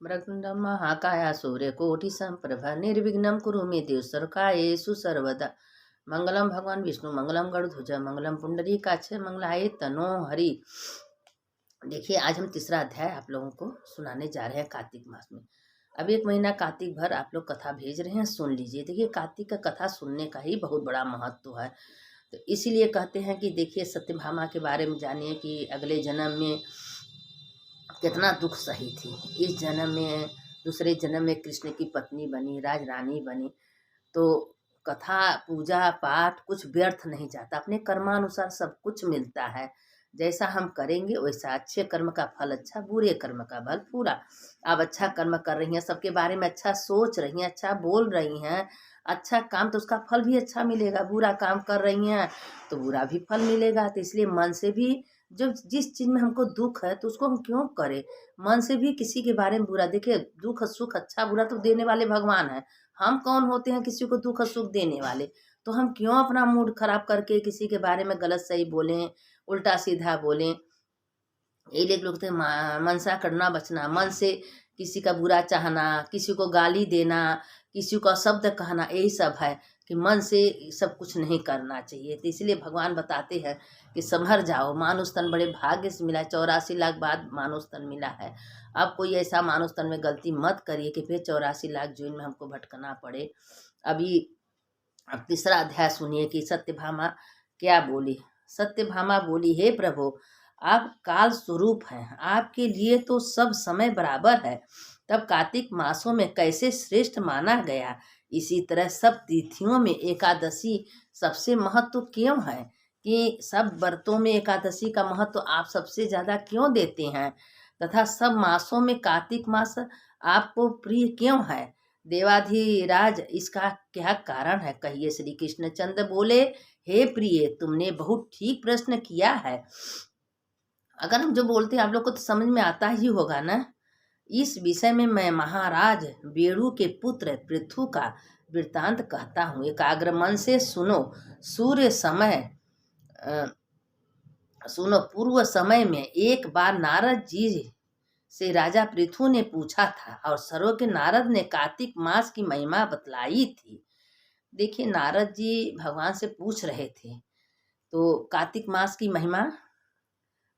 मृगंडम महाकाया सूर्यकोटि संप्रभा निर्विघ्नं कुरु मे देव सर्वकार्येषु सर्वदा। मंगलम भगवान विष्णु मंगलम गरुड़ध्वज मंगलम पुंडरीकाक्ष मंगलाय तनो हरि। देखिए, आज हम तीसरा अध्याय आप लोगों को सुनाने जा रहे हैं कार्तिक मास में। अब एक महीना कार्तिक भर आप लोग कथा भेज रहे हैं, सुन लीजिए। देखिए, कार्तिक का कथा सुनने का ही बहुत बड़ा महत्व है। तो इसीलिए कहते हैं कि देखिए, सत्यभामा के बारे में जानिए कि अगले जन्म में कितना दुख सही थी। इस जन्म में, दूसरे जन्म में कृष्ण की पत्नी बनी, राजरानी बनी। तो कथा, पूजा पाठ कुछ व्यर्थ नहीं जाता, अपने कर्मानुसार सब कुछ मिलता है। जैसा हम करेंगे वैसा, अच्छे कर्म का फल अच्छा, बुरे कर्म का फल बुरा। आप अच्छा कर्म कर रही हैं, सबके बारे में अच्छा सोच रही हैं, अच्छा बोल रही हैं, अच्छा काम, तो उसका फल भी अच्छा मिलेगा। बुरा काम कर रही हैं तो बुरा भी फल मिलेगा। तो इसलिए मन से भी, जो जिस चीज़ में हमको दुख है तो उसको हम क्यों करें। मन से भी किसी के बारे में बुरा, देखिए, दुख सुख अच्छा बुरा तो देने वाले भगवान हैं। हम कौन होते हैं किसी को दुख सुख देने वाले। तो हम क्यों अपना मूड खराब करके किसी के बारे में गलत सही बोलें, उल्टा सीधा बोलें। ये लोग तो मनसा करना बचना, मन से किसी का बुरा चाहना, किसी को गाली देना, किसी को शब्द कहना, यही सब है कि मन से सब कुछ नहीं करना चाहिए। तो इसलिए भगवान बताते हैं कि संभर जाओ, मानुष तन बड़े भाग्य से मिला है। 84 लाख बाद मानुष तन मिला है। अब कोई ऐसा मानुष तन में गलती मत करिए कि फिर 84 लाख जून में हमको भटकना पड़े। अभी अब तीसरा अध्याय सुनिए कि सत्यभामा क्या बोली। सत्यभामा बोली, हे प्रभु, आप काल स्वरूप हैं, आपके लिए तो सब समय बराबर है। तब कार्तिक मासों में कैसे श्रेष्ठ माना गया, इसी तरह सब तिथियों में एकादशी सबसे महत्व क्यों है, कि सब व्रतों में एकादशी का महत्व आप सबसे ज्यादा क्यों देते हैं, तथा सब मासों में कार्तिक मास आपको प्रिय क्यों है। देवाधिराज, इसका क्या कारण है, कहिए। श्री कृष्णचंद्र बोले, हे प्रिय, तुमने बहुत ठीक प्रश्न किया है। अगर हम जो बोलते हैं आप लोग को तो समझ में आता ही होगा ना। इस विषय में मैं महाराज बेड़ू के पुत्र पृथु का वृत्तांत कहता हूँ, एकाग्र मन से सुनो। सूर्य समय सुनो, पूर्व समय में एक बार नारद जी से राजा पृथु ने पूछा था और सर्वज्ञ नारद ने कार्तिक मास की महिमा बतलाई थी। देखिए, नारद जी भगवान से पूछ रहे थे तो कार्तिक मास की महिमा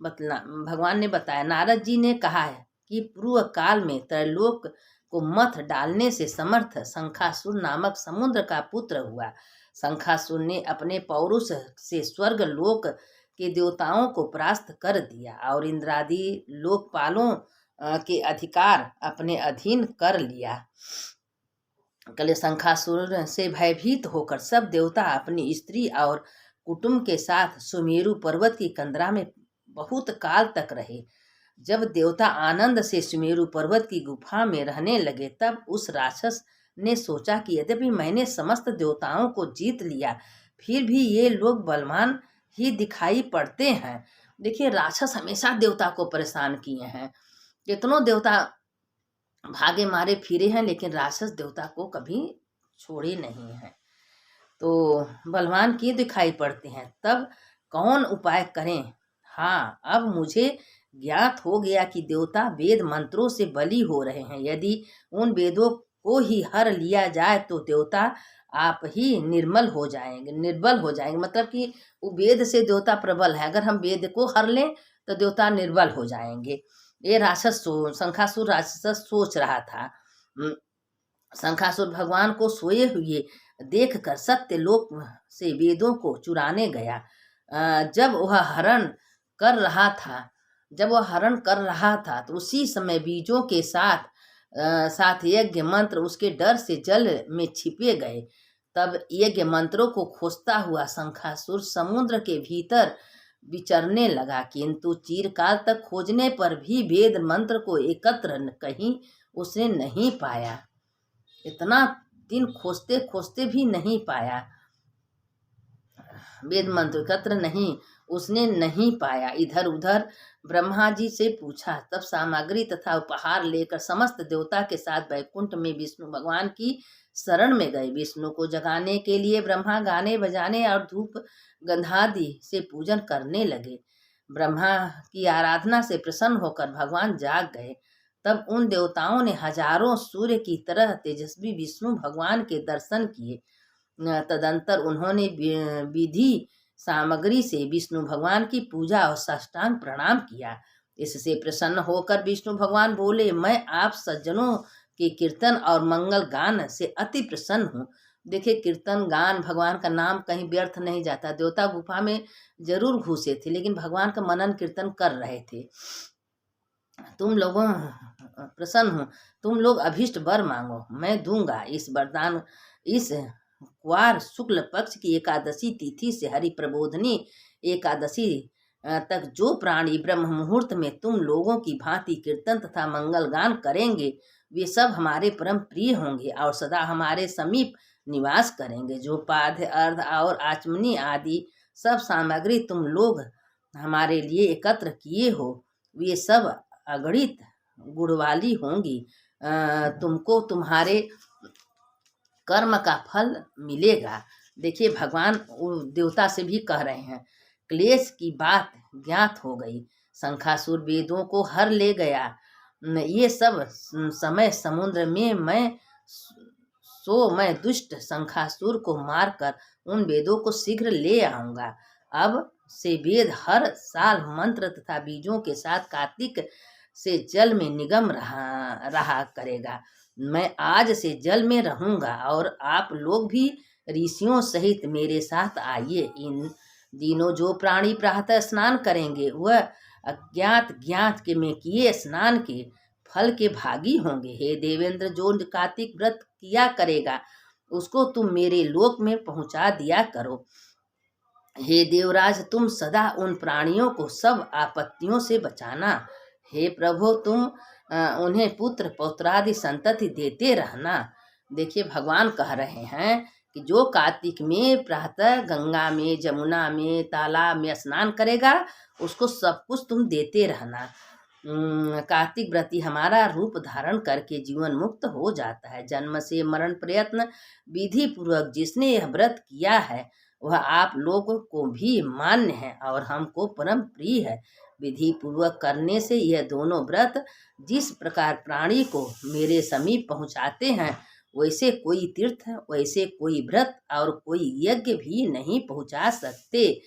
भगवान ने बताया। नारद जी ने कहा है कि पूर्व काल में त्रैलोक को मथ डालने से समर्थ शंखासुर नामक समुद्र का पुत्र हुआ। शंखासुर ने अपने पौरुष से स्वर्ग लोक के देवताओं को परास्त कर दिया और इंद्रादि लोकपालों के अधिकार अपने अधीन कर लिया। कल शंखासुर से भयभीत होकर सब देवता अपनी स्त्री और कुटुंब के साथ सुमेरु पर्वत की कंदरा में बहुत काल तक रहे। जब देवता आनंद से सुमेरु पर्वत की गुफा में रहने लगे, तब उस राक्षस ने सोचा कि यद्यपि मैंने समस्त देवताओं को जीत लिया, फिर भी ये लोग बलवान ही दिखाई पड़ते हैं। देखिए, राक्षस हमेशा देवता को परेशान किए हैं। कितनों देवता भागे मारे फिरे हैं, लेकिन राक्षस देवता को कभी छोड़े नहीं हैं। तो बलवान क्यों दिखाई पड़ते हैं, तब कौन उपाय करें। हाँ, अब मुझे ज्ञात हो गया कि देवता वेद मंत्रों से बली हो रहे हैं। यदि उन वेदों को ही हर लिया जाए तो देवता आप ही निर्बल हो जाएंगे। मतलब कि वो वेद से देवता प्रबल है, अगर हम वेद को हर लें तो देवता निर्बल हो जाएंगे। ये शंखासुर राक्षस सोच रहा था। शंखासुर भगवान को सोए हुए देखकर सत्यलोक से वेदों को चुराने गया। जब वह हरण कर रहा था तो उसी समय बीजों के साथ यज्ञ मंत्र उसके डर से जल में छिपे गए। तब यज्ञ मंत्रों को खोजता हुआ शंखासुर समुद्र के भीतर विचरने लगा, किंतु चिरकाल तक खोजने पर भी वेद मंत्र को एकत्र कहीं उसने नहीं पाया। इतना दिन खोजते खोजते भी नहीं पाया, वेद मंत्र एकत्र नहीं उसने नहीं पाया। इधर उधर ब्रह्मा जी से पूछा, तब सामग्री तथा उपहार लेकर समस्त देवता के साथ वैकुंठ में विष्णु भगवान की शरण में गए। विष्णु को जगाने के लिए ब्रह्मा गाने बजाने और धूप गंधादि से पूजन करने लगे। ब्रह्मा की आराधना से प्रसन्न होकर भगवान जाग गए। तब उन देवताओं ने हजारों सूर्य की तरह तेजस्वी विष्णु भगवान के दर्शन किए। तदंतर उन्होंने विधि सामग्री से विष्णु भगवान की पूजा और साष्टांग प्रणाम किया। इससे प्रसन्न होकर विष्णु भगवान बोले, मैं आप सज्जनों के कीर्तन और मंगल गान से अति प्रसन्न हूँ। देखिए, कीर्तन गान, भगवान का नाम कहीं व्यर्थ नहीं जाता। देवता गुफा में जरूर घुसे थे, लेकिन भगवान का मनन कीर्तन कर रहे थे। तुम लोगों प्रसन्न हूँ, तुम लोग अभीष्ट वर मांगो, मैं दूंगा। इस वरदान इस क्वार शुक्ल पक्ष की एकादशी तिथि से हरि प्रबोधनी एकादशी तक जो प्राणी ब्रह्म मुहूर्त में तुम लोगों की भांति कीर्तन तथा मंगल गान करेंगे, वे सब हमारे परम प्रिय होंगे और सदा हमारे समीप निवास करेंगे। जो पाद्य, अर्ध और आचमनी आदि सब सामग्री तुम लोग हमारे लिए एकत्र किए हो, वे सब अगणित गुणवाली होंगी। तुमको तुम्हारे कर्म का फल मिलेगा। देखिए, भगवान देवता से भी कह रहे हैं, क्लेश की बात ज्ञात हो गई, शंखासुर वेदों को हर ले गया। ये सब समय समुद्र में मैं दुष्ट शंखासुर को मारकर उन वेदों को शीघ्र ले आऊंगा। अब से वेद हर साल मंत्र तथा बीजों के साथ कार्तिक से जल में निगम रहा करेगा। मैं आज से जल में रहूंगा और आप लोग भी ऋषियों सहित मेरे साथ आइए। इन दिनों जो प्राणी प्रातः स्नान करेंगे, वह अज्ञात ज्ञात के में किए स्नान के फल के भागी होंगे। हे देवेंद्र, जो कार्तिक व्रत किया करेगा, उसको तुम मेरे लोक में पहुंचा दिया करो। हे देवराज, तुम सदा उन प्राणियों को सब आपत्तियों से बचाना। हे प्रभु, तुम उन्हें पुत्र पौत्रादि संतति देते रहना। देखिए, भगवान कह रहे हैं कि जो कार्तिक में प्रातः गंगा में, जमुना में, तालाब में स्नान करेगा, उसको सब कुछ तुम देते रहना। कार्तिक व्रती हमारा रूप धारण करके जीवन मुक्त हो जाता है। जन्म से मरण प्रयत्न विधि पूर्वक जिसने यह व्रत किया है, वह आप लोगों को भी मान्य है और हमको परम प्रिय है। विधि पूर्वक करने से यह दोनों व्रत जिस प्रकार प्राणी को मेरे समीप पहुंचाते हैं, वैसे कोई तीर्थ, वैसे कोई व्रत और कोई यज्ञ भी नहीं पहुंचा सकते।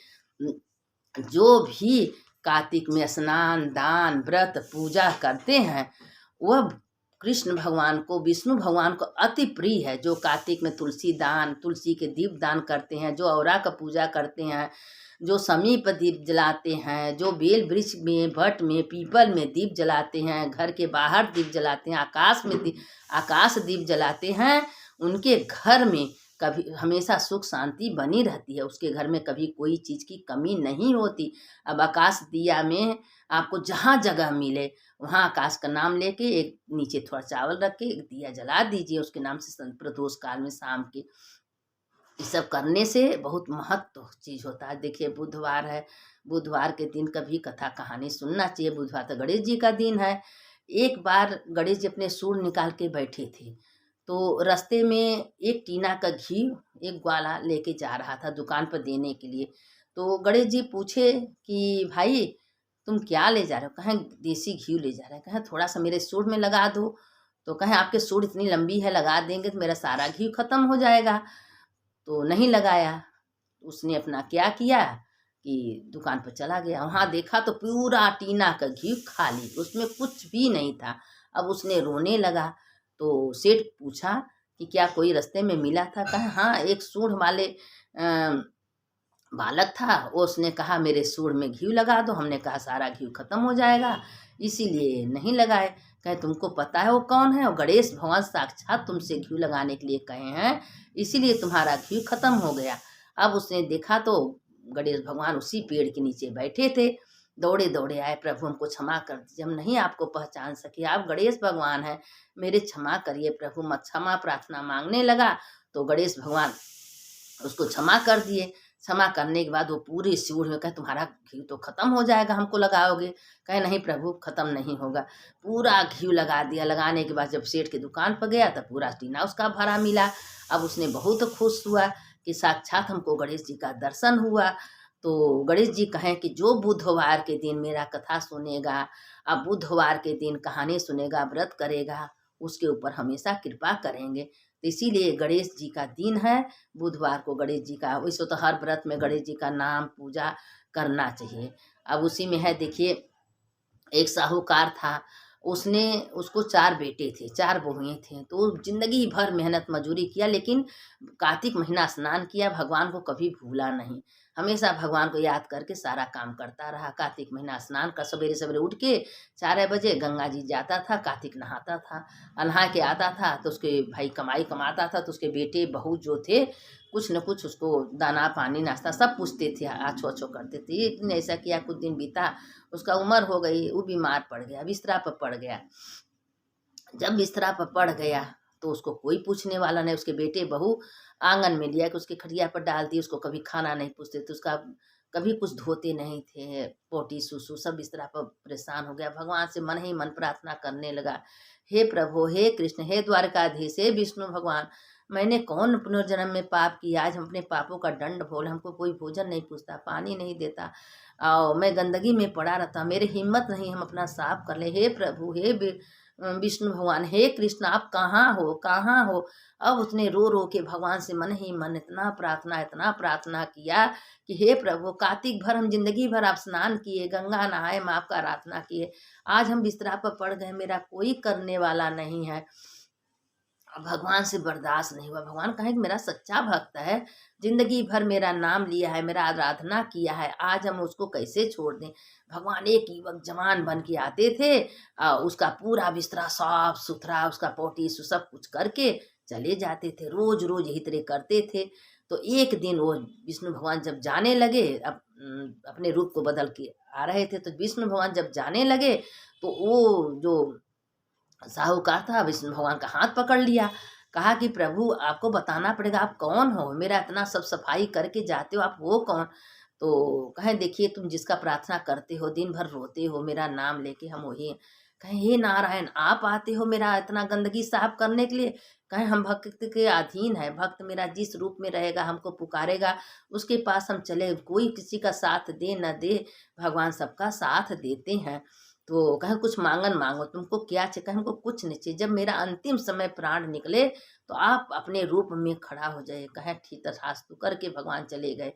जो भी कार्तिक में स्नान, दान, व्रत, पूजा करते हैं, वह कृष्ण भगवान को, विष्णु भगवान को अति प्रिय है। जो कार्तिक में तुलसी दान, तुलसी के दीप दान करते हैं, जो औरा का पूजा करते हैं, जो समीप दीप जलाते हैं, जो बेल वृक्ष में, भट में, पीपल में दीप जलाते हैं, घर के बाहर दीप जलाते हैं, आकाश दीप जलाते हैं, उनके घर में कभी हमेशा सुख शांति बनी रहती है। उसके घर में कभी कोई चीज़ की कमी नहीं होती। अब आकाश दिया में आपको जहाँ जगह मिले, वहाँ आकाश का नाम लेके एक नीचे थोड़ा चावल रख के एक दिया जला दीजिए उसके नाम से। प्रदोष काल में शाम के ये सब करने से बहुत महत्व चीज़ होता है। देखिए, बुधवार है, बुधवार के दिन कभी कथा कहानी सुनना चाहिए। बुधवार तो गणेश जी का दिन है। एक बार गणेश जी अपने सूंड निकाल के बैठे थे, तो रास्ते में एक टीना का घी एक ग्वाला लेके जा रहा था दुकान पर देने के लिए। तो गणेश जी पूछे कि भाई, तुम क्या ले जा रहे हो? कहें देसी घी ले जा रहे हैं। कहें थोड़ा सा मेरे सूंड में लगा दो। तो कहें आपके सूंड इतनी लंबी है, लगा देंगे तो मेरा सारा घी खत्म हो जाएगा। तो नहीं लगाया। उसने अपना क्या किया कि दुकान पर चला गया। वहाँ देखा तो पूरा टीना का घी खाली, उसमें कुछ भी नहीं था। अब उसने रोने लगा। तो सेठ पूछा कि क्या कोई रास्ते में मिला था? कहा हाँ, एक सूंड वाले बालक था, उसने कहा मेरे सूंड में घी लगा दो। हमने कहा सारा घी खत्म हो जाएगा, इसीलिए नहीं लगाए। कहे तुमको पता है वो कौन है? वो गणेश भगवान साक्षात तुमसे घी लगाने के लिए कहे हैं, इसीलिए तुम्हारा घी खत्म हो गया। अब उसने देखा तो गणेश भगवान उसी पेड़ के नीचे बैठे थे। दौड़े दौड़े आए, प्रभु हमको क्षमा कर दीजिए, हम नहीं आपको पहचान सके, आप गणेश भगवान हैं, मेरे क्षमा करिए प्रभु। मत क्षमा प्रार्थना मांगने लगा तो गणेश भगवान उसको क्षमा कर दिए। क्षमा करने के बाद वो पूरी सूंड में कहे तुम्हारा घी तो खत्म हो जाएगा, हमको लगाओगे? कहे नहीं प्रभु, खत्म नहीं होगा। पूरा घी लगा दिया। लगाने के बाद जब सेठ की दुकान पर गया तब पूरा टीना उसका भरा मिला। अब उसने बहुत खुश हुआ कि साक्षात हमको गणेश जी का दर्शन हुआ। तो गणेश जी कहें कि जो बुधवार के दिन मेरा कथा सुनेगा, अब बुधवार के दिन कहानी सुनेगा, व्रत करेगा, उसके ऊपर हमेशा कृपा करेंगे। तो इसीलिए गणेश जी का दिन है, बुधवार को गणेश जी का, वैसे तो हर व्रत में गणेश जी का नाम पूजा करना चाहिए। अब उसी में है, देखिए एक साहूकार था, उसने उसको 4 बेटे थे, 4 बहुएँ थीं, तो ज़िंदगी भर मेहनत मजूरी किया, लेकिन कार्तिक महीना स्नान किया, भगवान को कभी भूला नहीं। हमेशा भगवान को याद करके सारा काम करता रहा। कार्तिक महीना स्नान का सवेरे-सवेरे उठ के 4 बजे गंगा जी जाता था, कार्तिक नहाता था। नहा के आता था तो उसके भाई कमाई कमाता था, तो उसके बेटे बहू जो थे, कुछ न कुछ उसको दाना, पानी, नाश्ता सब पूछते थे, आछो-आछो करते थे। एक दिन ऐसा किया, कुछ दिन बीता, उसका उम्र हो गई, वो बीमार पड़ गया, बिस्तरा पर पड़ गया। जब बिस्तरा पर पड़ गया तो उसको कोई पूछने वाला नहीं। उसके बेटे बहू आंगन में लिया कि उसके खटिया पर डाल दी, उसको कभी खाना नहीं पूछते थे, उसका कभी कुछ धोते नहीं थे, पोटी सुसु सब बिस्तरा पर। परेशान हो गया, भगवान से मन ही मन प्रार्थना करने लगा, हे प्रभु, हे कृष्ण, हे द्वारकाधीश, हे विष्णु भगवान, मैंने कौन पुनर्जन्म में पाप किया, आज हम अपने पापों का दंड भोल, हमको कोई भोजन नहीं पूछता, पानी नहीं देता, और मैं गंदगी में पड़ा रहता, मेरे हिम्मत नहीं हम अपना साफ कर ले, हे प्रभु, हे विष्णु भगवान, हे कृष्ण, आप कहाँ हो, कहाँ हो। अब उसने रो रो के भगवान से मन ही मन इतना प्रार्थना किया कि हे प्रभु, कार्तिक भर हम जिंदगी भर आप स्नान किए, गंगा नहाए, माँ आपका आराधना किए, आज हम बिस्तरा पर पड़ गए, मेरा कोई करने वाला नहीं है। अब भगवान से बर्दाश्त नहीं हुआ। भगवान कहे कि मेरा सच्चा भक्त है, जिंदगी भर मेरा नाम लिया है, मेरा आराधना किया है, आज हम उसको कैसे छोड़ दें। भगवान एक युवक जवान बन के आते थे, उसका पूरा बिस्तरा साफ सुथरा, उसका पोटी सब कुछ करके चले जाते थे, रोज रोज यही तरह करते थे। तो एक दिन वो विष्णु भगवान जब जाने लगे, अपने रूप को बदल के आ रहे थे, तो विष्णु भगवान जब जाने लगे तो वो जो साहूकार था, विष्णु भगवान का हाथ पकड़ लिया, कहा कि प्रभु आपको बताना पड़ेगा, आप कौन हो, मेरा इतना सब सफाई करके जाते हो, आप वो कौन। तो कहें देखिए, तुम जिसका प्रार्थना करते हो, दिन भर रोते हो मेरा नाम लेके, हम वही हैं। कहें हे नारायण, आप आते हो मेरा इतना गंदगी साफ करने के लिए। कहें हम भक्त के अधीन है, भक्त मेरा जिस रूप में रहेगा, हमको पुकारेगा, उसके पास हम चले, कोई किसी का साथ दे न दे, भगवान सबका साथ देते हैं। तो कहें कुछ मांगन मांगो, तुमको क्या चाहिए। कहें हमको कुछ नहीं चाहिए, जब मेरा अंतिम समय प्राण निकले तो आप अपने रूप में खड़ा हो जाए। कहें ठीक, तथास्तु करके भगवान चले गए।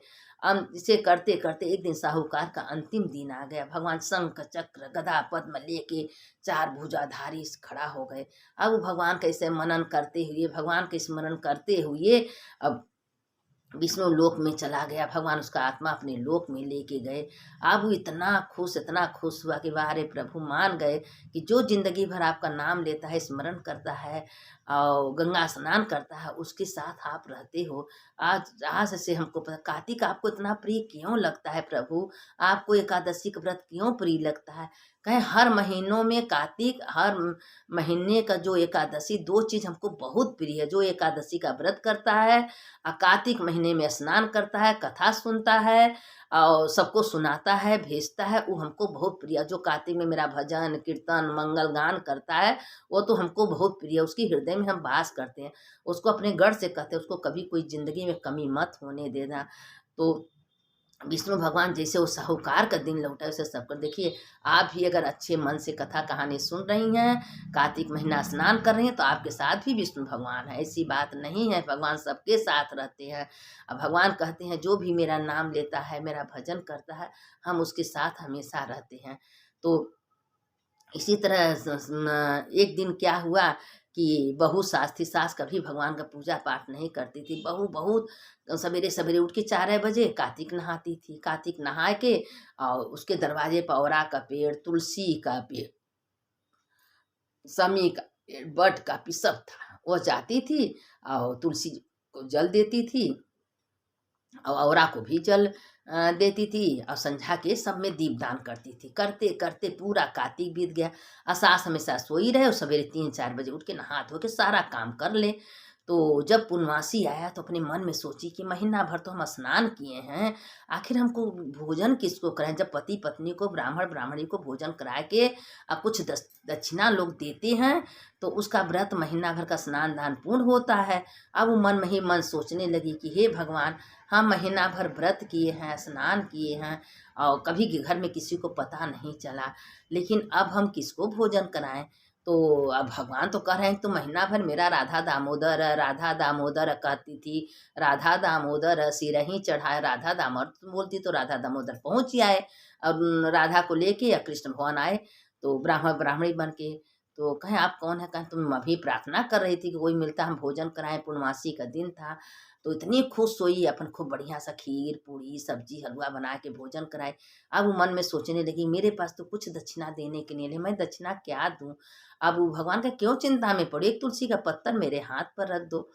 इसे करते करते एक दिन साहूकार का अंतिम दिन आ गया। भगवान शंख चक्र गदा पद्म लेके 4 भुजाधारी खड़ा हो गए। अब भगवान कैसे मनन करते हुए, भगवान के स्मरण करते हुए अब विष्णु लोक में चला गया। भगवान उसका आत्मा अपने लोक में लेके गए। अब वो इतना खुश हुआ कि वाह रे प्रभु, मान गए कि जो जिंदगी भर आपका नाम लेता है, स्मरण करता है और गंगा स्नान करता है, उसके साथ आप रहते हो। आज आज से हमको पता, कार्तिक आपको इतना प्रिय क्यों लगता है प्रभु, आपको एकादशी का व्रत क्यों प्रिय लगता है। कहें हर महीनों में कार्तिक, हर महीने का जो एकादशी, 2 चीज़ हमको बहुत प्रिय है। जो एकादशी का व्रत करता है, कार्तिक महीने में स्नान करता है, कथा सुनता है और सबको सुनाता है, भेजता है, वो हमको बहुत प्रिय। जो कार्तिक में मेरा भजन कीर्तन मंगल गान करता है, वो तो हमको बहुत प्रिय, उसकी हृदय में हम वास करते हैं, उसको अपने गढ़ से कहते हैं, उसको कभी कोई जिंदगी में कमी मत होने देना। तो विष्णु भगवान जैसे वो साहूकार का दिन लौटा, वैसे सब कर। देखिए, आप भी अगर अच्छे मन से कथा कहानी सुन रही हैं, कार्तिक महीना स्नान कर रही हैं, तो आपके साथ भी विष्णु भगवान है, ऐसी बात नहीं है। भगवान सबके साथ रहते हैं। अब भगवान कहते हैं जो भी मेरा नाम लेता है, मेरा भजन करता है, हम उसके साथ हमेशा रहते हैं। तो इसी तरह एक दिन क्या हुआ कि बहू सास थी, सास कभी भगवान का पूजा पाठ नहीं करती थी। बहू बहुत सवेरे सवेरे उठ के 4 बजे कार्तिक नहाती थी। कार्तिक नहा के और उसके दरवाजे पर औरा का पेड़, तुलसी का पेड़, समी का पेड़, बट का पेड़ सब था। वो जाती थी और तुलसी को जल देती थी और औरा को भी जल देती थी, और संझा के सब में दीपदान करती थी। करते करते पूरा कार्तिक बीत गया। और सास हमेशा सोई रहे और सवेरे 3-4 बजे उठ के नहा धो के सारा काम कर ले। तो जब पूर्णमासी आया तो अपने मन में सोची कि महीना भर तो हम स्नान किए हैं, आखिर हमको भोजन किसको कराएं। जब पति पत्नी को ब्राह्मण ब्राह्मणी को भोजन करा के कुछ दक्षिणा लोग देते हैं तो उसका व्रत महीना भर का स्नान दान पूर्ण होता है। अब वो मन में ही मन सोचने लगी कि हे भगवान, हम महीना भर व्रत किए हैं, स्नान किए हैं और कभी घर में किसी को पता नहीं चला, लेकिन अब हम किसको भोजन कराएं। तो अब भगवान तो कह रहे हैं तो महीना भर मेरा राधा दामोदर कहती थी, राधा दामोदर सिर ही चढ़ाए, राधा दामोदर बोलती तो राधा दामोदर पहुँच ही आए और राधा को लेके या कृष्ण भगवान आए तो ब्राह्मण ब्राह्मणी बन के। तो कहें आप कौन है, कहें तुम अभी प्रार्थना कर रही थी कि कोई मिलता हम भोजन कराएं, पूर्णमासी का दिन था। तो इतनी खुश हुई, अपन खूब बढ़िया सा खीर पूड़ी सब्जी हलवा बना के भोजन कराए। अब वो मन में सोचने लगी मेरे पास तो कुछ दक्षिणा देने के लिए, मैं दक्षिणा क्या दूं। अब वो भगवान का क्यों चिंता में पड़ी, एक तुलसी का पत्तर मेरे हाथ पर रख दो।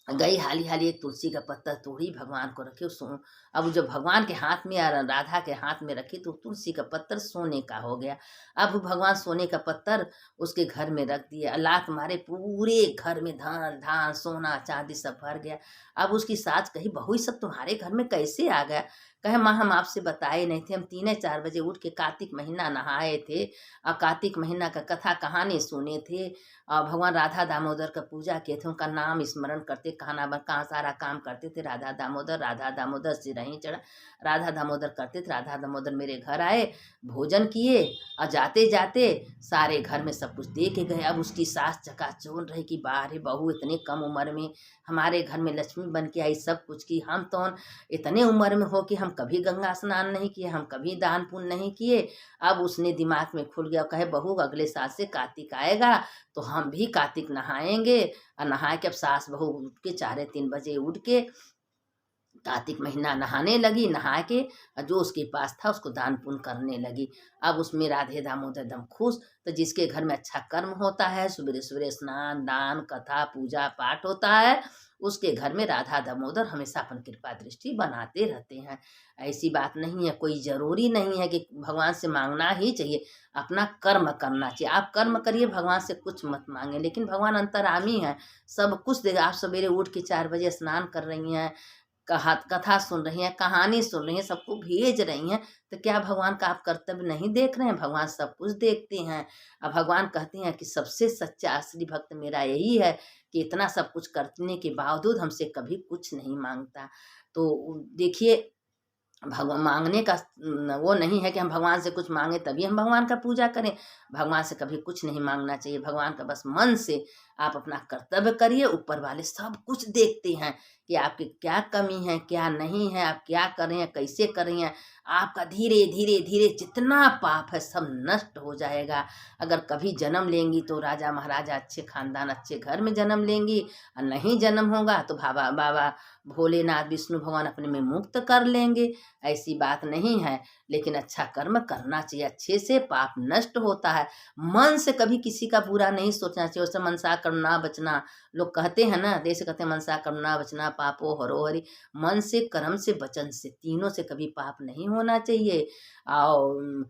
गई हाली हाली एक तुलसी का पत्ता तोड़ी, भगवान को रखे सो। अब जब भगवान के हाथ में या राधा के हाथ में रखी तो तुलसी का पत्तर सोने का हो गया। अब भगवान सोने का पत्तर उसके घर में रख दिया, लात मारे पूरे घर में धन धान सोना चांदी सब भर गया। अब उसकी सास कही बहू ये सब तुम्हारे घर में कैसे आ गया। कहे माँ हम आपसे बताए नहीं थे, हम 3-4 बजे उठ के कार्तिक महीना नहाए थे और कार्तिक महीना का कथा कहानी सुने थे और भगवान राधा दामोदर का पूजा किए थे, उनका नाम स्मरण करते खाना कहाँ सारा काम करते थे, राधा दामोदर से रही चढ़ा, राधा दामोदर करते थे। राधा दामोदर मेरे घर आए, भोजन किए और जाते जाते सारे घर में सब कुछ दे के गए। अब उसकी सास चकाचौंध रही कि बाहर बहू इतने कम उम्र में हमारे घर में लक्ष्मी बन के आई, सब कुछ की। हम तो इतने उम्र में हो कि हम कभी गंगा स्नान नहीं किए, हम कभी दान पुण्य नहीं किए। अब उसने दिमाग में खुल गया, कहे बहू अगले साल से कार्तिक आएगा तो हम भी कार्तिक नहाएंगे। और नहा के अब सास बहू उठ के 4-3 बजे उठ के कार्तिक महीना नहाने लगी, नहा के जो उसके पास था उसको दान पुण्य करने लगी। अब उसमें राधे दामोदर दम खुश। तो जिसके घर में अच्छा कर्म होता है, सवेरे सवेरे स्नान दान कथा पूजा पाठ होता है, उसके घर में राधा दामोदर हमेशा अपन कृपा दृष्टि बनाते रहते हैं। ऐसी बात नहीं है, कोई ज़रूरी नहीं है कि भगवान से मांगना ही चाहिए, अपना कर्म करना चाहिए। आप कर्म करिए, भगवान से कुछ मत मांगे, लेकिन भगवान अंतर्यामी है, सब कुछ देगा। आप सवेरे उठ के 4 बजे स्नान कर रही हैं, कथा सुन रही हैं, कहानी सुन रही हैं, सबको भेज रही हैं, तो क्या भगवान का आप कर्तव्य नहीं देख रहे हैं। भगवान सब कुछ देखते हैं। अब भगवान कहते हैं कि सबसे सच्चा असली भक्त मेरा यही है कि इतना सब कुछ करने के बावजूद हमसे कभी कुछ नहीं मांगता। तो देखिए भगवान मांगने का वो नहीं है कि हम भगवान से कुछ मांगे तभी हम भगवान का पूजा करें। भगवान से कभी कुछ नहीं मांगना चाहिए। भगवान का बस मन से आप अपना कर्तव्य करिए, ऊपर वाले सब कुछ देखते हैं कि आपकी क्या कमी है क्या नहीं है, आप क्या कर रहे हैं कैसे कर रही हैं। आपका धीरे धीरे धीरे जितना पाप है सब नष्ट हो जाएगा। अगर कभी जन्म लेंगी तो राजा महाराजा अच्छे खानदान अच्छे घर में जन्म लेंगी, और नहीं जन्म होगा तो बाबा बाबा भोलेनाथ विष्णु भगवान अपने में मुक्त कर लेंगे। ऐसी बात नहीं है, लेकिन अच्छा कर्म करना चाहिए, अच्छे से पाप नष्ट होता है। मन से कभी किसी का बुरा नहीं सोचना चाहिए। उससे मनसा करुणा बचना लोग कहते हैं ना, जैसे कहते हैं मनसा करुणा बचना पापो हरो हरि। मन से कर्म से वचन से तीनों से कभी पाप नहीं होना चाहिए। और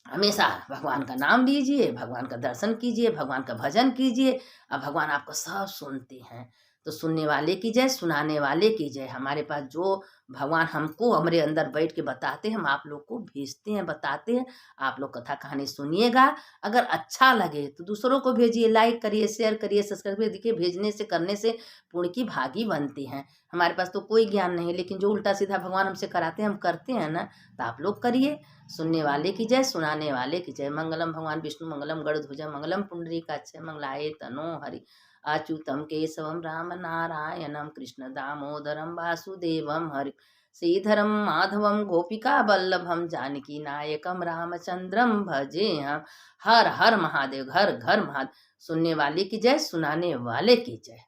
हमेशा भगवान का नाम लीजिए, भगवान का दर्शन कीजिए, भगवान का भजन कीजिए, और भगवान आपको सब सुनते हैं। तो सुनने वाले की जय, सुनाने वाले की जय। हमारे पास जो भगवान हमको हमारे अंदर बैठ के बताते हैं, हम आप लोग को भेजते हैं, बताते हैं। आप लोग कथा कहानी सुनिएगा, अगर अच्छा लगे तो दूसरों को भेजिए, लाइक करिए, शेयर करिए, सब्सक्राइब करिए। देखिए भेजने से करने से पुण्य की भागी बनती हैं। हमारे पास तो कोई ज्ञान नहीं है, लेकिन जो उल्टा सीधा भगवान हमसे कराते हैं हम करते हैं ना, तो आप लोग करिए। सुनने वाले की जय, सुनाने वाले की जय। मंगलम भगवान विष्णु मंगलम गरुड़ध्वज मंगलम पुंडरीकाक्षं मंगलाय तनो हरि। अच्युतम केशवम राम नारायणम कृष्ण दामोदरम वासुदेवम हरि। श्रीधरम माधवम गोपिका वल्लभम जानकी नायकम रामचंद्रम भजे हम। हर हर महादेव, घर घर महादेव। सुनने वाले की जय, सुनाने वाले की जय।